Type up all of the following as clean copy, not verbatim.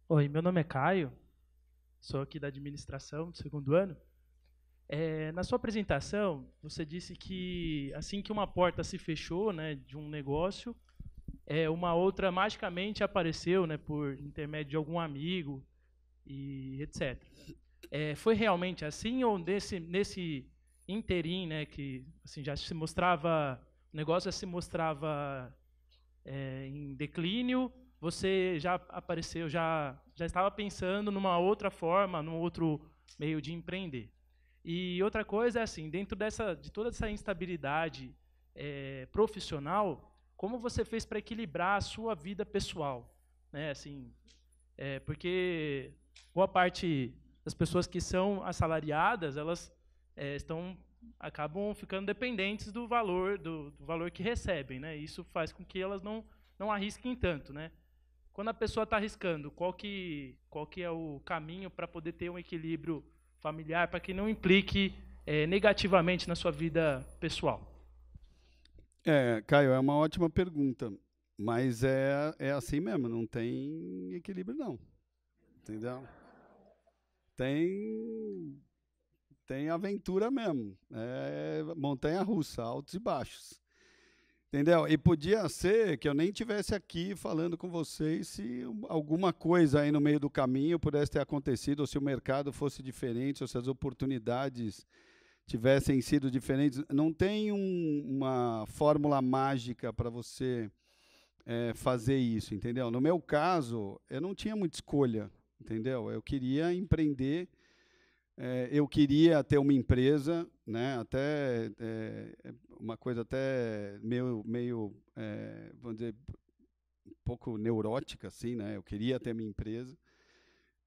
Oi, meu nome é Caio, sou aqui da administração do segundo ano. Na sua apresentação, você disse que assim que uma porta se fechou, né, de um negócio, uma outra magicamente apareceu, né, por intermédio de algum amigo e etc. Foi realmente assim ou nesse interim, né, que assim já se mostrava, o negócio já se mostrava em declínio, você já apareceu, já estava pensando numa outra forma, num outro meio de empreender. E outra coisa é assim, dentro de toda essa instabilidade profissional, como você fez para equilibrar a sua vida pessoal, né? Assim, porque boa parte das pessoas que são assalariadas, elas estão acabam ficando dependentes do valor que recebem, né? Isso faz com que elas não arrisquem tanto, né? Quando a pessoa está arriscando, qual que é o caminho para poder ter um equilíbrio familiar, para que não implique negativamente na sua vida pessoal? Caio, é uma ótima pergunta, mas é assim mesmo, não tem equilíbrio não, entendeu? Tem, tem aventura mesmo, é montanha-russa, altos e baixos, entendeu? E podia ser que eu nem tivesse aqui falando com vocês se alguma coisa aí no meio do caminho pudesse ter acontecido, ou se o mercado fosse diferente, ou se as oportunidades tivessem sido diferentes. Não tem uma fórmula mágica para você fazer isso, entendeu? No meu caso, eu não tinha muita escolha, entendeu? Eu queria empreender, eu queria ter uma empresa, né? Até uma coisa até vamos dizer, um pouco neurótica, assim, né? Eu queria ter minha empresa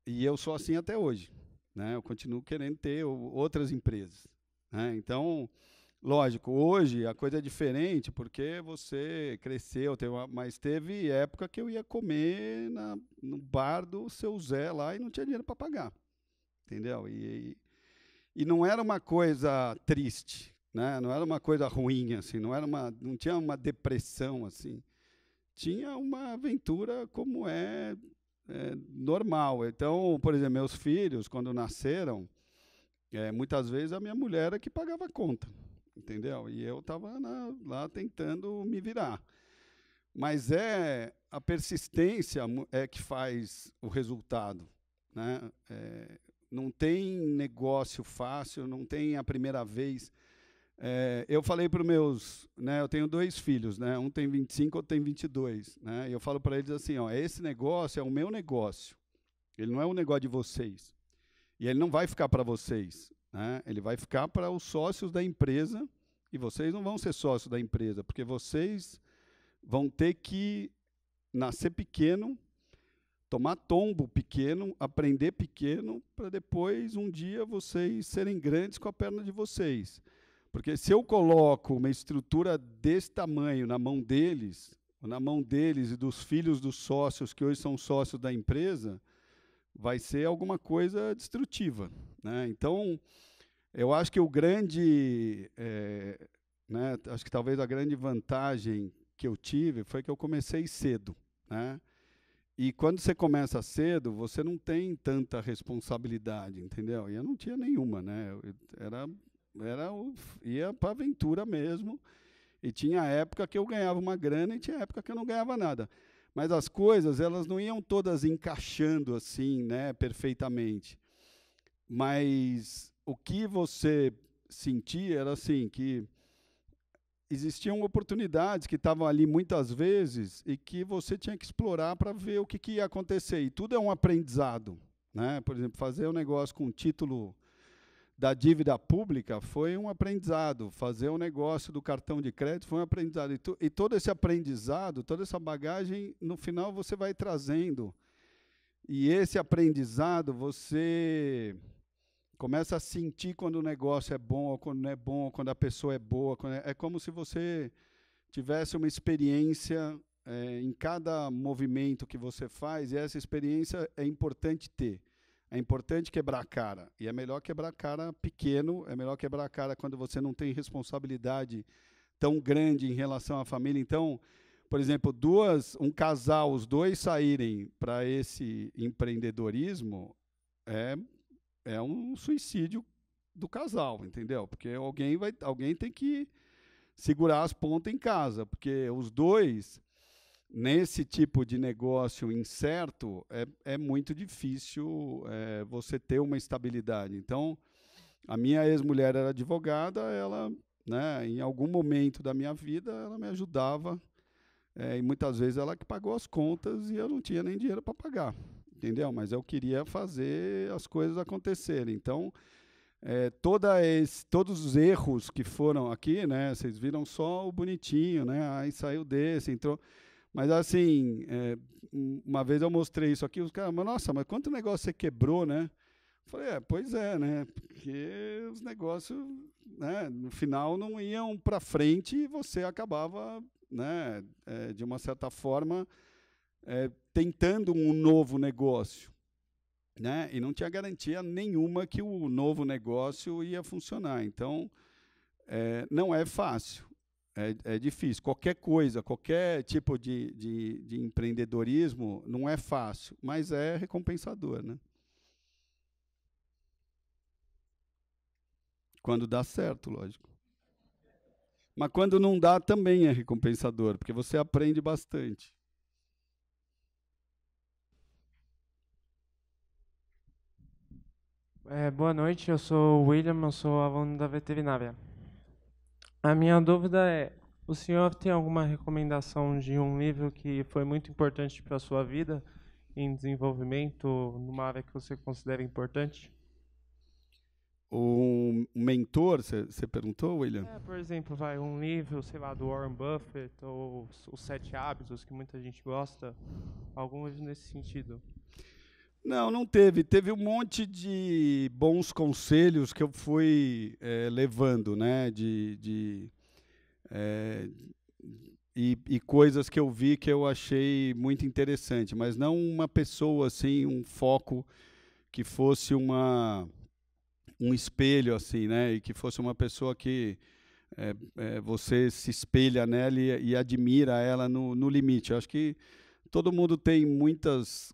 e eu sou assim até hoje, né? Eu continuo querendo ter outras empresas, né? Então, lógico, hoje a coisa é diferente porque você cresceu, mas teve época que eu ia comer no bar do seu Zé lá e não tinha dinheiro para pagar, entendeu? E não era uma coisa triste, né? Não era uma coisa ruim assim, não tinha uma depressão assim. Tinha uma aventura como é normal. Então, por exemplo, meus filhos quando nasceram, muitas vezes a minha mulher é que pagava a conta, entendeu? E eu estava lá tentando me virar. Mas a persistência é que faz o resultado, né? Não tem negócio fácil, não tem a primeira vez. Eu falei para os meus, né? Eu tenho dois filhos, né? Um tem 25, outro tem 22, né? E eu falo para eles assim, ó, esse negócio é o meu negócio. Ele não é um negócio de vocês. E ele não vai ficar para vocês, né? Ele vai ficar para os sócios da empresa e vocês não vão ser sócios da empresa, porque vocês vão ter que nascer pequeno, tomar tombo pequeno, aprender pequeno, para depois, um dia, vocês serem grandes com a perna de vocês. Porque se eu coloco uma estrutura desse tamanho na mão deles e dos filhos dos sócios, que hoje são sócios da empresa, vai ser alguma coisa destrutiva, né? Então, eu acho que né, acho que talvez a grande vantagem que eu tive foi que eu comecei cedo, né? E quando você começa cedo, você não tem tanta responsabilidade, entendeu? E eu não tinha nenhuma, né? Ia para aventura mesmo. E tinha época que eu ganhava uma grana e tinha época que eu não ganhava nada. Mas as coisas, elas não iam todas encaixando assim, né, perfeitamente. Mas o que você sentia era assim, que existiam oportunidades que estavam ali muitas vezes e que você tinha que explorar para ver o que ia acontecer. E tudo é um aprendizado, né? Por exemplo, fazer um negócio com título da dívida pública foi um aprendizado. Fazer um negócio do cartão de crédito foi um aprendizado. E todo esse aprendizado, toda essa bagagem, no final você vai trazendo. E esse aprendizado você começa a sentir quando o negócio é bom ou quando não é bom, ou quando a pessoa é boa. É como se você tivesse uma experiência em cada movimento que você faz, e essa experiência é importante ter. É importante quebrar a cara. E é melhor quebrar a cara pequeno, é melhor quebrar a cara quando você não tem responsabilidade tão grande em relação à família. Então, por exemplo, um casal, os dois saírem para esse empreendedorismo, é, é um suicídio do casal, entendeu? Porque alguém tem que segurar as pontas em casa, porque os dois, nesse tipo de negócio incerto, é muito difícil você ter uma estabilidade. Então, a minha ex-mulher era advogada, ela, né, em algum momento da minha vida, ela me ajudava, e muitas vezes ela que pagou as contas e eu não tinha nem dinheiro para pagar, entendeu? Mas eu queria fazer as coisas acontecerem. Então, todos os erros que foram aqui, né? Vocês viram só o bonitinho, né? Aí saiu desse, entrou. Mas assim, uma vez eu mostrei isso aqui, os caras, nossa, mas quanto negócio você quebrou, né? Eu falei, pois é, né? Porque os negócios, né, no final não iam para frente e você acabava, né, de uma certa forma, tentando um novo negócio. Né? E não tinha garantia nenhuma que o novo negócio ia funcionar. Então, não é fácil, é difícil. Qualquer coisa, qualquer tipo de empreendedorismo não é fácil, mas é recompensador. Né? Quando dá certo, lógico. Mas quando não dá, também é recompensador, porque você aprende bastante. Boa noite, eu sou o William, eu sou aluno da veterinária. A minha dúvida é, o senhor tem alguma recomendação de um livro que foi muito importante para a sua vida, em desenvolvimento, numa área que você considera importante? Um mentor, você perguntou, William? Por exemplo, um livro, sei lá, do Warren Buffett, ou Os Sete Hábitos, que muita gente gosta, algum livro nesse sentido. Não teve. Teve um monte de bons conselhos que eu fui levando, né? E coisas que eu vi que eu achei muito interessante, mas não uma pessoa assim, um foco que fosse um espelho assim, né? E que fosse uma pessoa que você se espelha nela e admira ela no limite. Eu acho que todo mundo tem muitas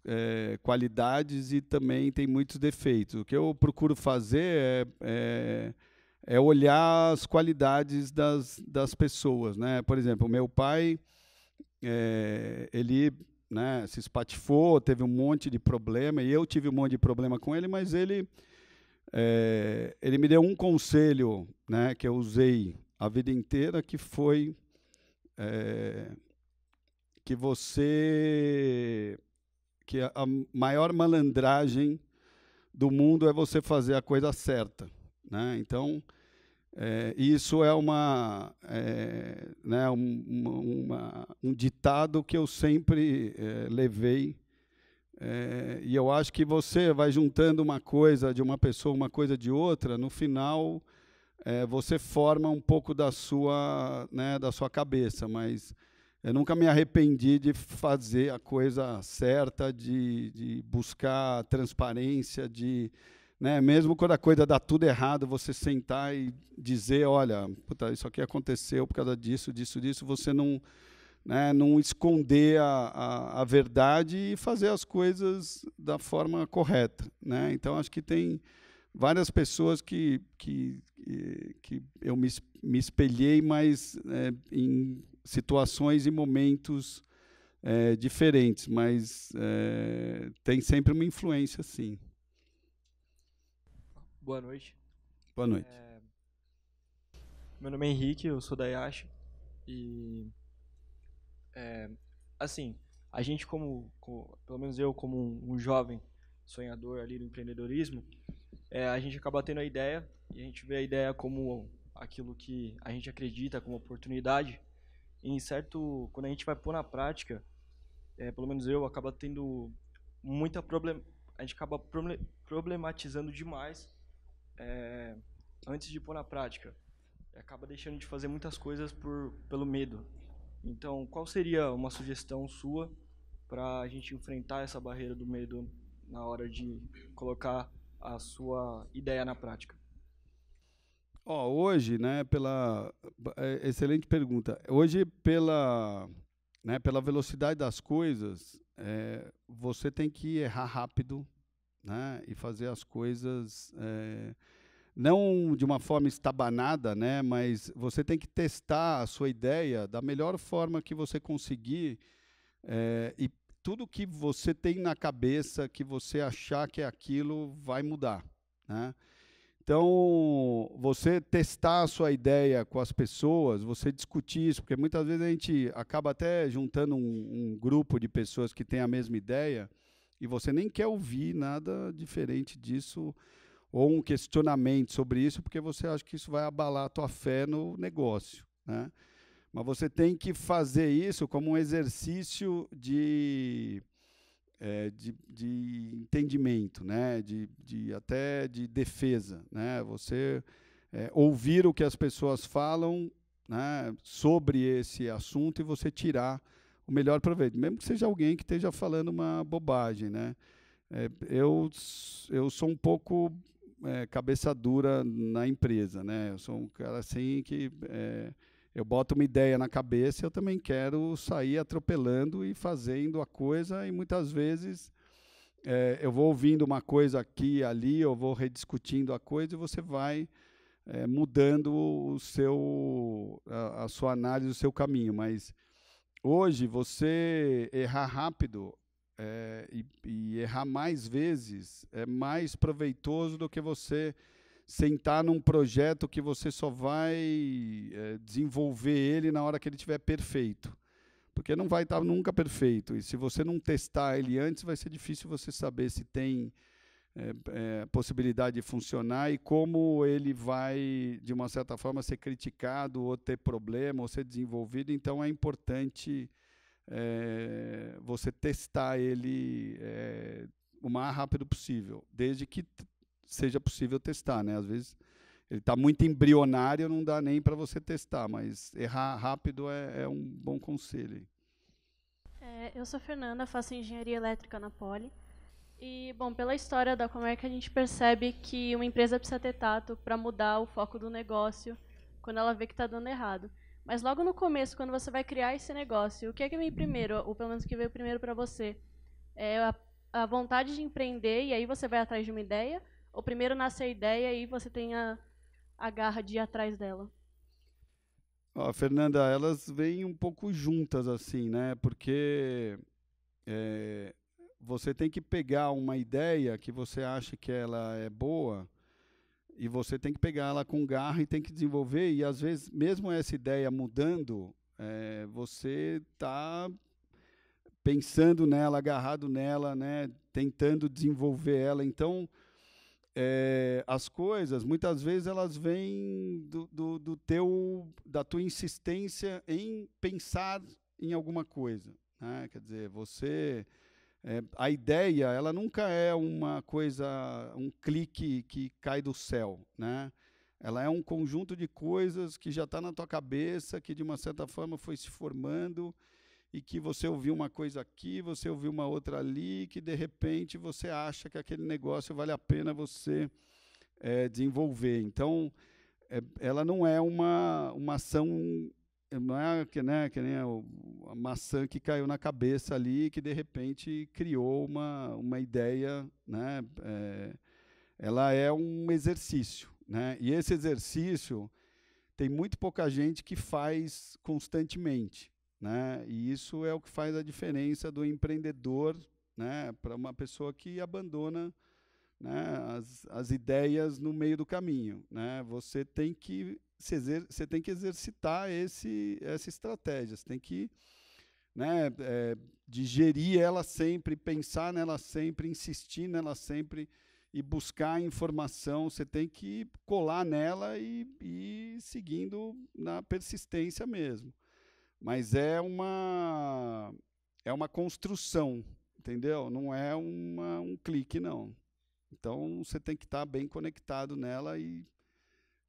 qualidades e também tem muitos defeitos. O que eu procuro fazer é olhar as qualidades das pessoas. Né? Por exemplo, o meu pai, ele, né, se espatifou, teve um monte de problema, e eu tive um monte de problema com ele, mas ele me deu um conselho, né, que eu usei a vida inteira, que foi que a maior malandragem do mundo é você fazer a coisa certa, né? Então, isso é né, um ditado que eu sempre levei, e eu acho que você vai juntando uma coisa de uma pessoa, uma coisa de outra, no final você forma um pouco da sua cabeça, mas eu nunca me arrependi de fazer a coisa certa, de buscar transparência, né, mesmo quando a coisa dá tudo errado, você sentar e dizer, olha, puta, isso aqui aconteceu por causa disso, você não, né, não esconder a verdade e fazer as coisas da forma correta. Né? Então, acho que tem várias pessoas que eu me espelhei, mas em situações e momentos diferentes, mas tem sempre uma influência, sim. Boa noite. Boa noite. Meu nome é Henrique, eu sou da Yashi, e assim, a gente pelo menos eu como um jovem sonhador ali do empreendedorismo, a gente acaba tendo a ideia, e a gente vê a ideia como aquilo que a gente acredita como oportunidade, e quando a gente vai pôr na prática, pelo menos eu, acaba tendo a gente acaba problematizando demais antes de pôr na prática. Acaba deixando de fazer muitas coisas pelo medo. Então, qual seria uma sugestão sua para a gente enfrentar essa barreira do medo na hora de colocar a sua ideia na prática? Hoje, né, excelente pergunta. Hoje, pela né, pela velocidade das coisas, você tem que errar rápido, né, e fazer as coisas não de uma forma estabanada, né, mas você tem que testar a sua ideia da melhor forma que você conseguir, e tudo que você tem na cabeça, que você achar que é aquilo, vai mudar, né? Então, você testar a sua ideia com as pessoas, você discutir isso, porque muitas vezes a gente acaba até juntando um grupo de pessoas que têm a mesma ideia e você nem quer ouvir nada diferente disso ou um questionamento sobre isso, porque você acha que isso vai abalar a tua fé no negócio, né? Mas você tem que fazer isso como um exercício de entendimento, né? Até de defesa, né? Você ouvir o que as pessoas falam, né, sobre esse assunto e você tirar o melhor proveito, mesmo que seja alguém que esteja falando uma bobagem, né? Eu sou um pouco cabeça dura na empresa, né? Eu sou um cara assim que eu boto uma ideia na cabeça e eu também quero sair atropelando e fazendo a coisa, e muitas vezes eu vou ouvindo uma coisa aqui e ali, eu vou rediscutindo a coisa e você vai mudando a sua análise, o seu caminho. Mas hoje, você errar rápido e errar mais vezes é mais proveitoso do que você sentar num projeto que você só vai desenvolver ele na hora que ele estiver perfeito. Porque não vai estar nunca perfeito. E se você não testar ele antes, vai ser difícil você saber se tem possibilidade de funcionar e como ele vai, de uma certa forma, ser criticado ou ter problema ou ser desenvolvido. Então, é importante você testar ele o mais rápido possível, desde que seja possível testar, né? Às vezes ele está muito embrionário, não dá nem para você testar, mas errar rápido é um bom conselho. Eu sou Fernanda, faço engenharia elétrica na Poli. E, bom, pela história da Comerc, a gente percebe que uma empresa precisa ter tato para mudar o foco do negócio quando ela vê que está dando errado. Mas logo no começo, quando você vai criar esse negócio, o que é que vem primeiro, ou pelo menos o que veio primeiro para você? É a vontade de empreender e aí você vai atrás de uma ideia? Ou primeiro nasce a ideia e você tem a garra de ir atrás dela? Fernanda, elas vêm um pouco juntas assim, né? Porque você tem que pegar uma ideia que você acha que ela é boa e você tem que pegar ela com garra e tem que desenvolver. E às vezes, mesmo essa ideia mudando, você está pensando nela, agarrado nela, né? Tentando desenvolver ela. Então, as coisas, muitas vezes, elas vêm da tua insistência em pensar em alguma coisa, né? Quer dizer, a ideia, ela nunca é uma coisa, um clique que cai do céu, né? Ela é um conjunto de coisas que já está na tua cabeça, que de uma certa forma foi se formando e que você ouviu uma coisa aqui, você ouviu uma outra ali, que de repente você acha que aquele negócio vale a pena você desenvolver. Então, ela não é uma ação, não é que nem a maçã que caiu na cabeça ali, que de repente criou uma ideia, né? Ela é um exercício, né? E esse exercício tem muito pouca gente que faz constantemente, né? E isso é o que faz a diferença do empreendedor, né, para uma pessoa que abandona, né, as ideias no meio do caminho, né? Você tem que exercitar essa estratégia, você tem que, né, digerir ela sempre, pensar nela sempre, insistir nela sempre e buscar informação. Você tem que colar nela e ir seguindo na persistência mesmo. Mas é uma construção, entendeu? Não é um clique, não. Então, você tem que estar bem conectado nela e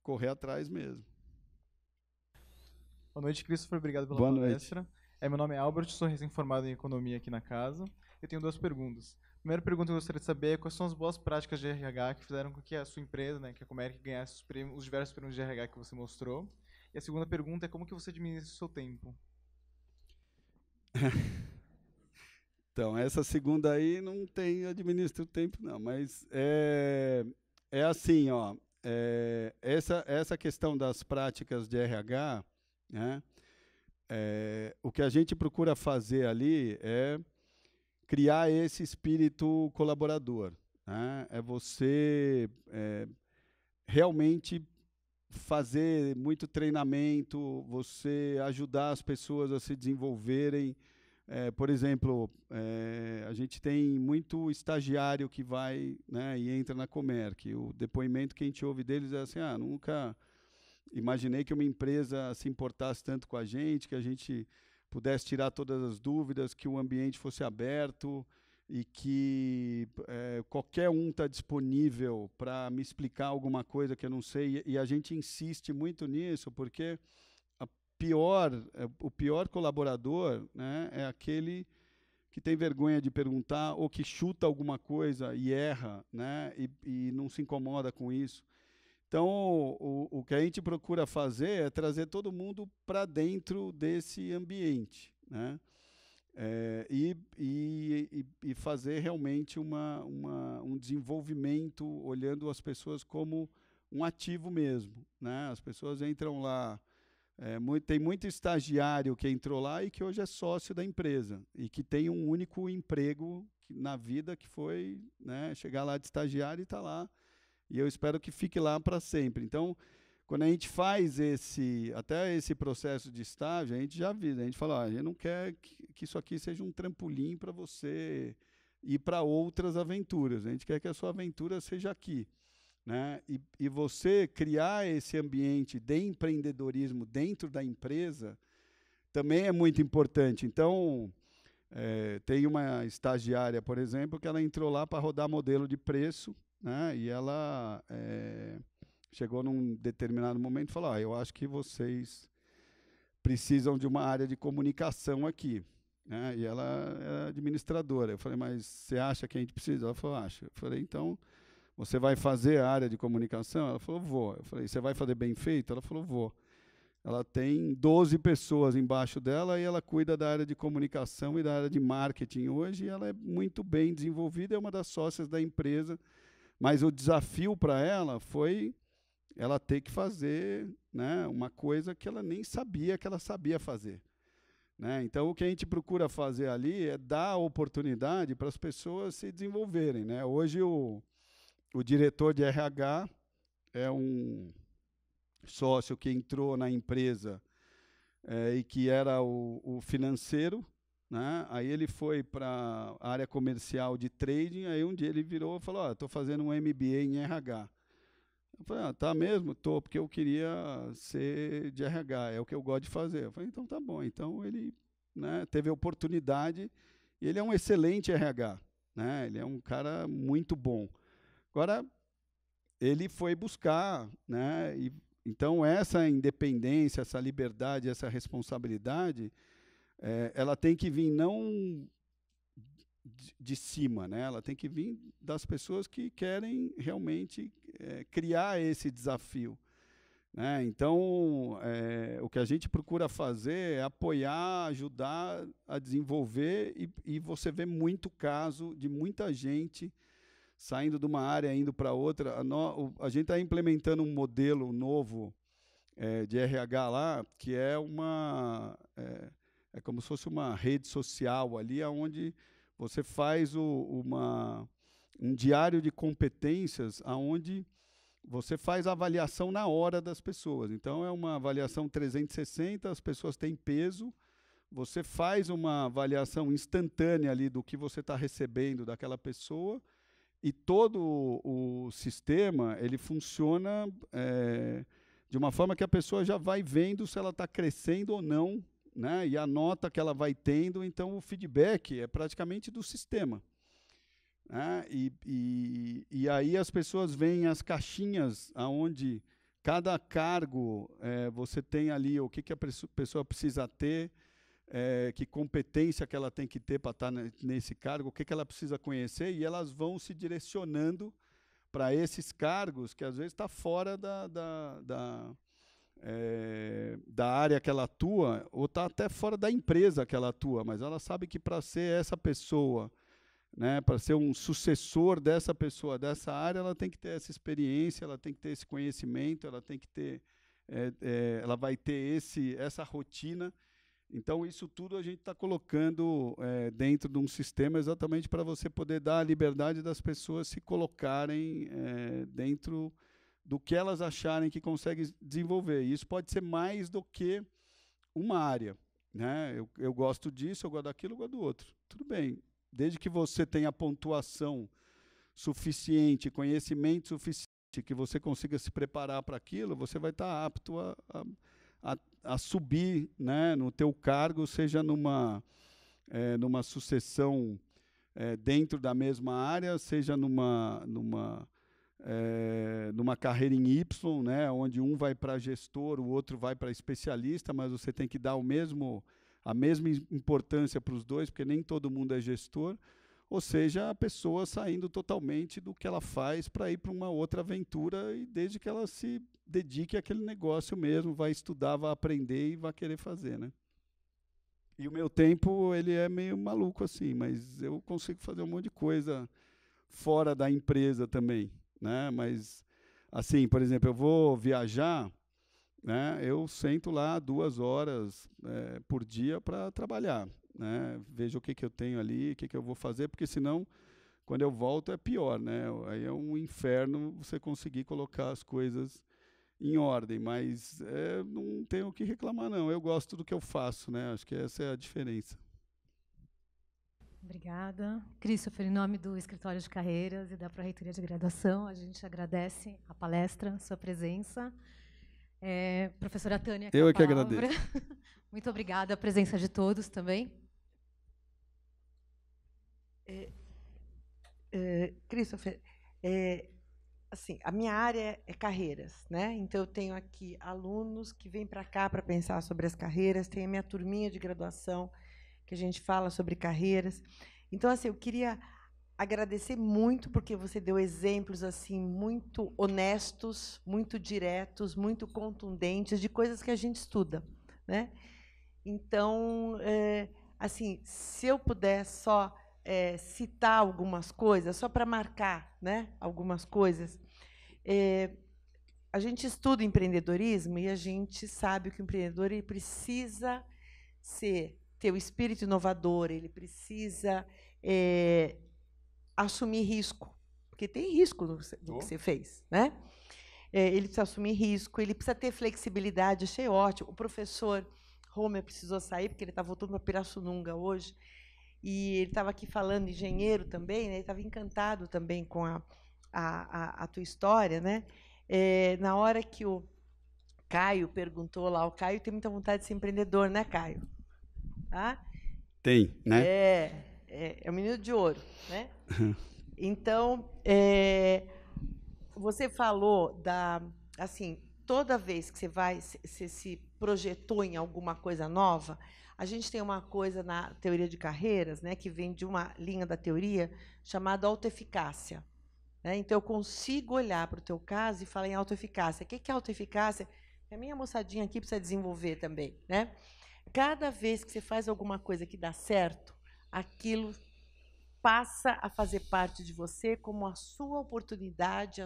correr atrás mesmo. Boa noite, Christopher. Obrigado pela Boa palestra. noite. Meu nome é Albert, sou recém-formado em Economia aqui na casa. Eu tenho duas perguntas. A primeira pergunta que eu gostaria de saber é quais são as boas práticas de RH que fizeram com que a sua empresa, né, que a Comerc, ganhasse os diversos prêmios de RH que você mostrou. E a segunda pergunta é como que você administra o seu tempo? Então, essa segunda aí não tem, administra o tempo, não. Mas é assim, ó, essa questão das práticas de RH, né, o que a gente procura fazer ali é criar esse espírito colaborador, né? É você realmente fazer muito treinamento, você ajudar as pessoas a se desenvolverem. Por exemplo, a gente tem muito estagiário que vai, né, e entra na Comerc. O depoimento que a gente ouve deles é assim, nunca imaginei que uma empresa se importasse tanto com a gente pudesse tirar todas as dúvidas, que o ambiente fosse aberto e que qualquer um está disponível para me explicar alguma coisa que eu não sei. E a gente insiste muito nisso, porque o pior colaborador, né, é aquele que tem vergonha de perguntar ou que chuta alguma coisa e erra, né, e não se incomoda com isso. Então, o que a gente procura fazer é trazer todo mundo para dentro desse ambiente, né, e fazer realmente um desenvolvimento, olhando as pessoas como um ativo mesmo, né. As pessoas entram lá. Tem muito estagiário que entrou lá e que hoje é sócio da empresa e que tem um único emprego na vida, que foi, né, chegar lá de estagiário e estar lá. E eu espero que fique lá para sempre. Então, quando a gente faz até esse processo de estágio, a gente já avisa, a gente fala, a gente não quer que isso aqui seja um trampolim para você ir para outras aventuras. A gente quer que a sua aventura seja aqui, né? E você criar esse ambiente de empreendedorismo dentro da empresa também é muito importante. Então, tem uma estagiária, por exemplo, que ela entrou lá para rodar modelo de preço, né? E ela chegou num determinado momento e falou, eu acho que vocês precisam de uma área de comunicação aqui, né? E ela é administradora. Eu falei, mas você acha que a gente precisa? Ela falou, acho. Eu falei, então, você vai fazer a área de comunicação? Ela falou, vou. Eu falei, você vai fazer bem feito? Ela falou, vou. Ela tem 12 pessoas embaixo dela e ela cuida da área de comunicação e da área de marketing hoje, e ela é muito bem desenvolvida, é uma das sócias da empresa, mas o desafio para ela foi ela ter que fazer, né, uma coisa que ela nem sabia que ela sabia fazer, né? Então, o que a gente procura fazer ali é dar oportunidade para as pessoas se desenvolverem, né? Hoje, o diretor de RH é um sócio que entrou na empresa e que era o financeiro, né? Aí ele foi para a área comercial de trading, aí um dia ele virou e falou, estou fazendo um MBA em RH. Eu falei, tá mesmo? Tô, porque eu queria ser de RH, é o que eu gosto de fazer. Eu falei, então tá bom. Então ele, né, teve a oportunidade, e ele é um excelente RH, né? Ele é um cara muito bom. Agora, ele foi buscar, né? Então, essa independência, essa liberdade, essa responsabilidade, ela tem que vir não de cima, né? Ela tem que vir das pessoas que querem realmente criar esse desafio, né? Então, o que a gente procura fazer é apoiar, ajudar a desenvolver, e você vê muito caso de muita gente saindo de uma área, indo para outra. A gente está implementando um modelo novo de RH lá, que é como se fosse uma rede social ali, onde você faz um diário de competências, onde você faz a avaliação na hora das pessoas. Então, é uma avaliação 360, as pessoas têm peso, você faz uma avaliação instantânea ali do que você está recebendo daquela pessoa, e todo o sistema ele funciona de uma forma que a pessoa já vai vendo se ela está crescendo ou não, né? E a nota que ela vai tendo. Então, o feedback é praticamente do sistema, né? E aí as pessoas veem as caixinhas onde cada cargo você tem ali o que a pessoa precisa ter, que competência que ela tem que ter para estar nesse cargo, o que ela precisa conhecer, e elas vão se direcionando para esses cargos que às vezes está fora da área que ela atua, ou está até fora da empresa que ela atua, mas ela sabe que para ser essa pessoa, né, para ser um sucessor dessa pessoa, dessa área, ela tem que ter essa experiência, ela tem que ter esse conhecimento, ela tem que ter, ela vai ter essa rotina. Então, isso tudo a gente está colocando dentro de um sistema exatamente para você poder dar a liberdade das pessoas se colocarem dentro do que elas acharem que conseguem desenvolver. E isso pode ser mais do que uma área, né? Eu gosto disso, eu gosto daquilo, eu gosto do outro. Tudo bem, desde que você tenha pontuação suficiente, conhecimento suficiente, que você consiga se preparar para aquilo, você vai estar apto a subir, né, no teu cargo, seja numa sucessão dentro da mesma área, seja numa carreira em Y, né, onde um vai para gestor, o outro vai para especialista, mas você tem que dar a mesma importância para os dois, porque nem todo mundo é gestor, ou seja, a pessoa saindo totalmente do que ela faz para ir para uma outra aventura, e desde que ela se dedique àquele negócio mesmo, vai estudar, vai aprender e vai querer fazer, né? E o meu tempo, ele é meio maluco assim, mas eu consigo fazer um monte de coisa fora da empresa também, né? Mas, assim, por exemplo, eu vou viajar, né? Eu sento lá 2 horas por dia para trabalhar, né? Vejo o que eu tenho ali, o que eu vou fazer, porque senão, quando eu volto, é pior, né? Aí é um inferno você conseguir colocar as coisas em ordem, mas não tenho o que reclamar, não. Eu gosto do que eu faço, né? Acho que essa é a diferença. Obrigada. Christopher, em nome do Escritório de Carreiras e da Pró-Reitoria de Graduação, a gente agradece a palestra, a sua presença. Professora Tânia, eu é que agradeço. Muito obrigada, a presença de todos também. Christopher, assim, a minha área é carreiras, né? Então, eu tenho aqui alunos que vêm para cá para pensar sobre as carreiras, tem a minha turminha de graduação, que a gente fala sobre carreiras. Então, assim, eu queria agradecer muito, porque você deu exemplos assim muito honestos, muito diretos, muito contundentes, de coisas que a gente estuda, né? Então, assim, se eu puder só citar algumas coisas, só para marcar, né, algumas coisas. A gente estuda empreendedorismo e a gente sabe que o empreendedor ele precisa ter o espírito inovador, ele precisa assumir risco, porque tem risco no que você fez, né? Ele precisa assumir risco, ele precisa ter flexibilidade. Achei ótimo. O professor Homer precisou sair, porque ele está voltando para Pirassununga hoje, e ele estava aqui falando, engenheiro também, né? Ele estava encantado também com a tua história, né? Na hora que o Caio perguntou lá, o Caio tem muita vontade de ser empreendedor, né, Caio? Tá? Tem, né? É um menino de ouro, né? Então, você falou assim, toda vez que você se projetou em alguma coisa nova, a gente tem uma coisa na teoria de carreiras, né, que vem de uma linha da teoria chamada autoeficácia, né? Então, eu consigo olhar para o teu caso e falar em autoeficácia. O que é autoeficácia? A minha moçadinha aqui precisa desenvolver também, né? Cada vez que você faz alguma coisa que dá certo, aquilo passa a fazer parte de você como a sua oportunidade,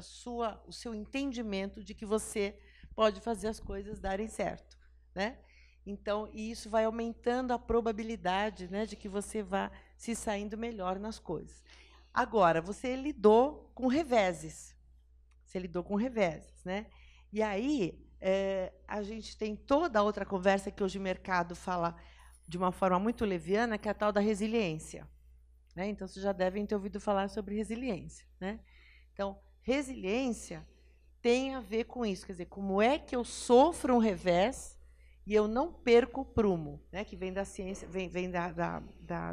o seu entendimento de que você pode fazer as coisas darem certo, né? Então, isso vai aumentando a probabilidade, né, de que você vá se saindo melhor nas coisas. Agora, você lidou com reveses. Você lidou com reveses, né? E aí, a gente tem toda a outra conversa que hoje o mercado fala de uma forma muito leviana, que é a tal da resiliência, né? Então, vocês já devem ter ouvido falar sobre resiliência, né? Então, resiliência tem a ver com isso, quer dizer, como é que eu sofro um revés e eu não perco o prumo, né? Que vem da ciência, vem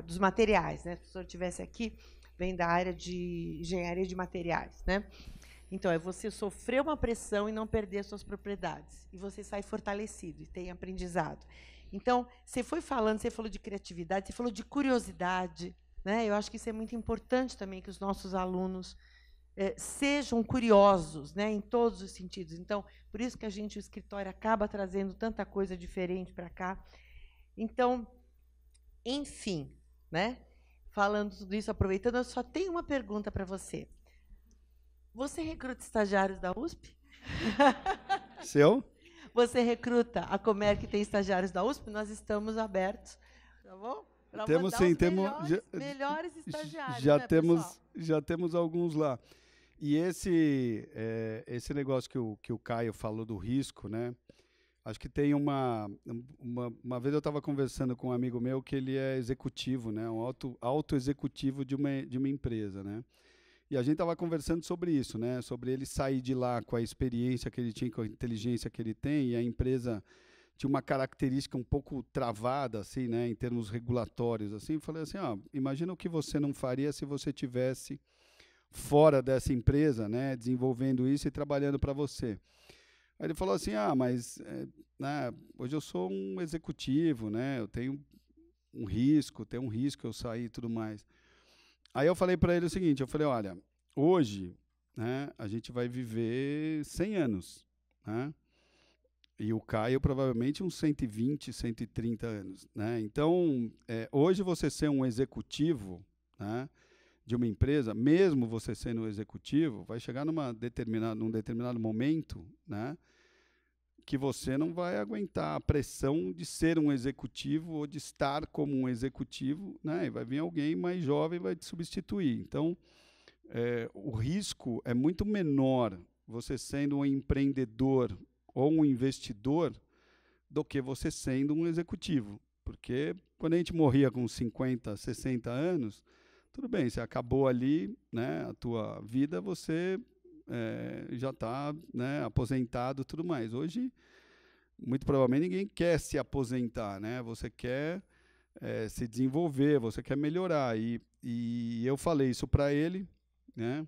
dos materiais, né? Se o professor estivesse aqui, vem da área de engenharia de materiais, né? Então, é você sofrer uma pressão e não perder as suas propriedades. E você sai fortalecido e tem aprendizado. Então, você foi falando, você falou de criatividade, você falou de curiosidade, né? Eu acho que isso é muito importante também, que os nossos alunos sejam curiosos, né, em todos os sentidos. Então, por isso que o escritório acaba trazendo tanta coisa diferente para cá. Então, enfim, né, falando tudo isso, aproveitando, eu só tenho uma pergunta para você. Você recruta estagiários da USP? Seu? Você recruta a Comerc, que tem estagiários da USP? Nós estamos abertos, tá bom? Para Temos mandar sim, os melhores estagiários, já né, temos, pessoal? já temos alguns lá. E esse negócio que o Caio falou do risco, né? Acho que tem uma vez eu estava conversando com um amigo meu que ele é executivo, né? Um alto executivo de uma empresa, né? E a gente estava conversando sobre isso, né? Sobre ele sair de lá com a experiência que ele tinha, com a inteligência que ele tem, e a empresa tinha uma característica um pouco travada, assim, né? Em termos regulatórios, assim. Eu falei assim, imagina o que você não faria se você tivesse fora dessa empresa, né? Desenvolvendo isso e trabalhando para você. Aí ele falou assim, mas né, hoje eu sou um executivo, né? Eu tenho um risco eu sair e tudo mais. Aí eu falei para ele o seguinte, eu falei, olha, hoje, né, a gente vai viver 100 anos, né? E o Caio provavelmente uns 120, 130 anos, né? Então, hoje você ser um executivo, né, de uma empresa, mesmo você sendo um executivo, vai chegar num determinado momento, né, que você não vai aguentar a pressão de ser um executivo ou de estar como um executivo, né? E vai vir alguém mais jovem e vai te substituir. Então, o risco é muito menor você sendo um empreendedor ou um investidor do que você sendo um executivo. Porque quando a gente morria com 50, 60 anos, tudo bem, você acabou ali, né, a tua vida, você já está, né, aposentado e tudo mais. Hoje, muito provavelmente, ninguém quer se aposentar, né? Você quer se desenvolver, você quer melhorar. E eu falei isso para ele, né?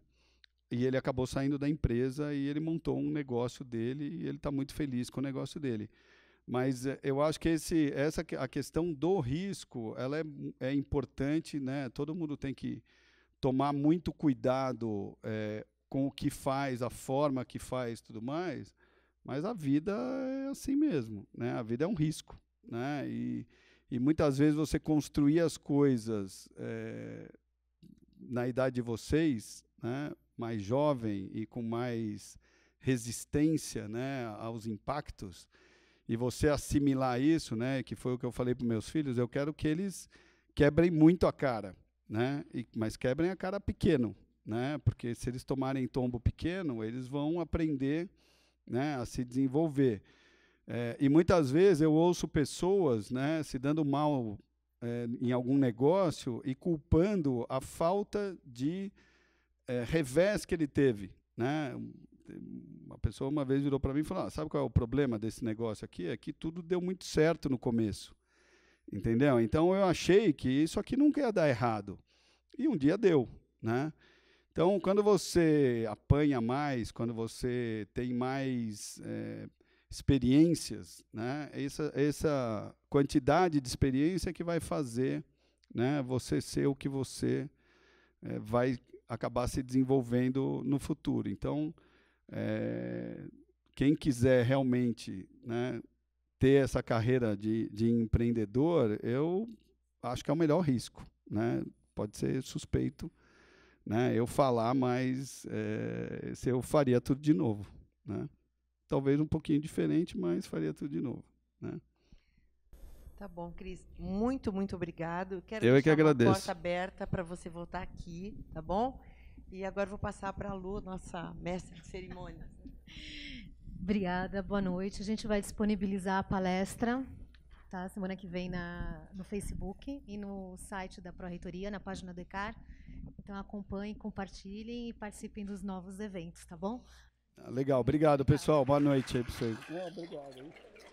E ele acabou saindo da empresa e ele montou um negócio dele e ele está muito feliz com o negócio dele. Mas eu acho que a questão do risco, ela é importante, né? Todo mundo tem que tomar muito cuidado com o que faz, a forma que faz, tudo mais. Mas a vida é assim mesmo, né? A vida é um risco, né? E muitas vezes você construir as coisas na idade de vocês, né? Mais jovem e com mais resistência, né? Aos impactos, e você assimilar isso, né? Que foi o que eu falei para meus filhos, eu quero que eles quebrem muito a cara, né? Mas quebrem a cara pequeno, né? Porque se eles tomarem tombo pequeno, eles vão aprender, né, a se desenvolver. E muitas vezes eu ouço pessoas, né, se dando mal em algum negócio e culpando a falta de revés que ele teve, né? Uma pessoa uma vez virou para mim e falou, sabe qual é o problema desse negócio aqui? É que tudo deu muito certo no começo, entendeu? Então eu achei que isso aqui nunca ia dar errado. E um dia deu, né? Então, quando você apanha mais, quando você tem mais experiências, né, essa quantidade de experiência que vai fazer, né, você ser o que você vai acabar se desenvolvendo no futuro. Então, quem quiser realmente, né, ter essa carreira de empreendedor, eu acho que é o melhor risco, né? Pode ser suspeito, né, eu falar, mas se eu faria tudo de novo, né? Talvez um pouquinho diferente, mas faria tudo de novo, né? Tá bom, Cris. Muito, muito obrigado. Quero eu é que deixar uma agradeço. porta aberta para você voltar aqui, tá bom? E agora vou passar para a Lu, nossa mestre de cerimônias. Obrigada, boa noite. A gente vai disponibilizar a palestra, tá, semana que vem no Facebook e no site da Pró-Reitoria, na página do ECAR. Então acompanhem, compartilhem e participem dos novos eventos, tá bom? Legal, obrigado, pessoal. Boa noite aí para vocês. Obrigado.